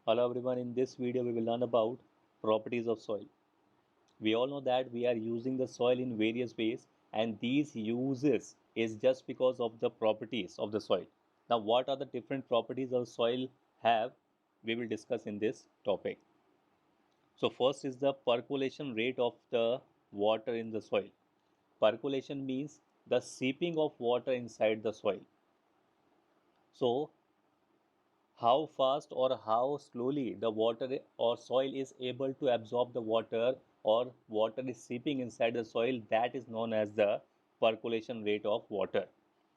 Hello everyone, in this video we will learn about properties of soil. We all know that we are using the soil in various ways and these uses is just because of the properties of the soil. Now what are the different properties of soil have we will discuss in this topic. So first is the percolation rate of the water in the soil. Percolation means the seeping of water inside the soil. So how fast or how slowly the water or soil is able to absorb the water or water is seeping inside the soil, that is known as the percolation rate of water.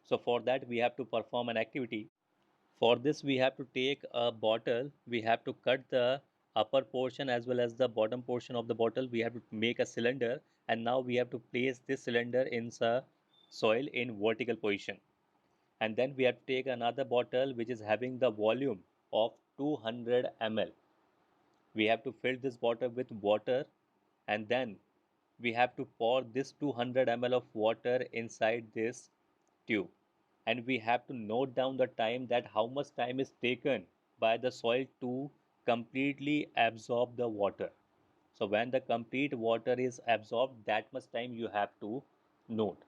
So for that we have to perform an activity. For this we have to take a bottle, we have to cut the upper portion as well as the bottom portion of the bottle, we have to make a cylinder, and now we have to place this cylinder in the soil in vertical position. And then we have to take another bottle which is having the volume of 200 ml. We have to fill this bottle with water, and then we have to pour this 200 ml of water inside this tube, and we have to note down the time, that how much time is taken by the soil to completely absorb the water. So when the complete water is absorbed, that much time you have to note.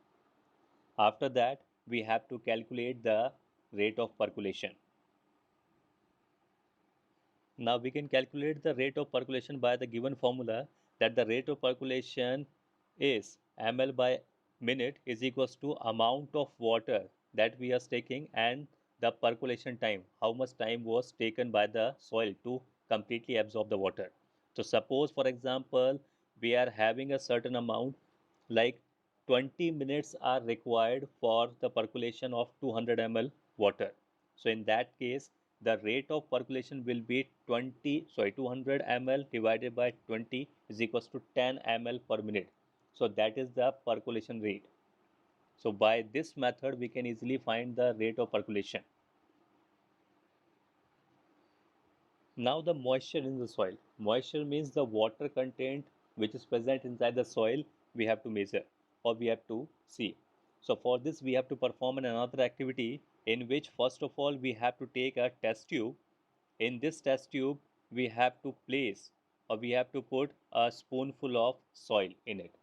After that we have to calculate the rate of percolation. Now we can calculate the rate of percolation by the given formula, that the rate of percolation is ml by minute is equals to amount of water that we are taking and the percolation time, how much time was taken by the soil to completely absorb the water. So suppose for example we are having a certain amount, like 20 minutes are required for the percolation of 200 ml water. So in that case, the rate of percolation will be 200 ml divided by 20 is equals to 10 ml per minute. So that is the percolation rate. So by this method, we can easily find the rate of percolation. Now the moisture in the soil. Moisture means the water content which is present inside the soil we have to measure or we have to see. So for this we have to perform another activity, in which first of all we have to take a test tube. In this test tube we have to place or we have to put a spoonful of soil in it.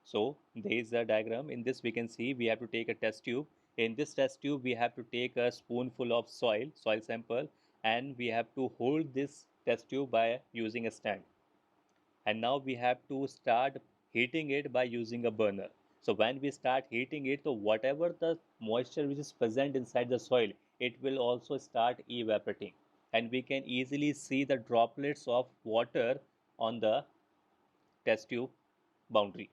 So there is a diagram. In this we can see we have to take a test tube. In this test tube we have to take a spoonful of soil sample, and we have to hold this test tube by using a stand. And now we have to start heating it by using a burner. So when we start heating it, so whatever the moisture which is present inside the soil, it will also start evaporating. And we can easily see the droplets of water on the test tube boundary.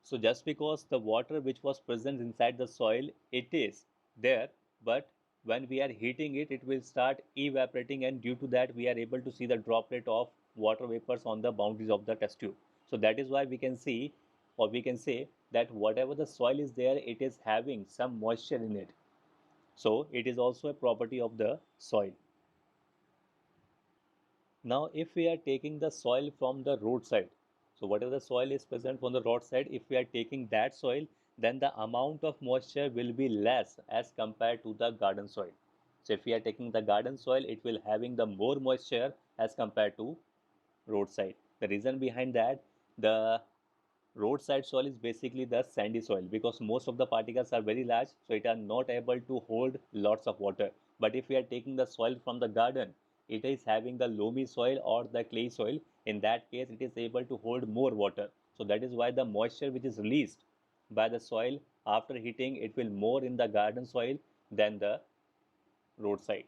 So just because the water which was present inside the soil, it is there, but when we are heating it, it will start evaporating, and due to that we are able to see the droplet of water vapors on the boundaries of the test tube. So that is why we can see, or we can say that whatever the soil is there, it is having some moisture in it. So it is also a property of the soil. Now, if we are taking the soil from the roadside, so whatever the soil is present from the roadside, if we are taking that soil, then the amount of moisture will be less as compared to the garden soil. So if we are taking the garden soil, it will having the more moisture as compared to roadside. The reason behind that, the roadside soil is basically the sandy soil, because most of the particles are very large, so it are not able to hold lots of water. But if we are taking the soil from the garden, it is having the loamy soil or the clay soil. In that case, it is able to hold more water. So that is why the moisture which is released by the soil after heating, it will more in the garden soil than the roadside.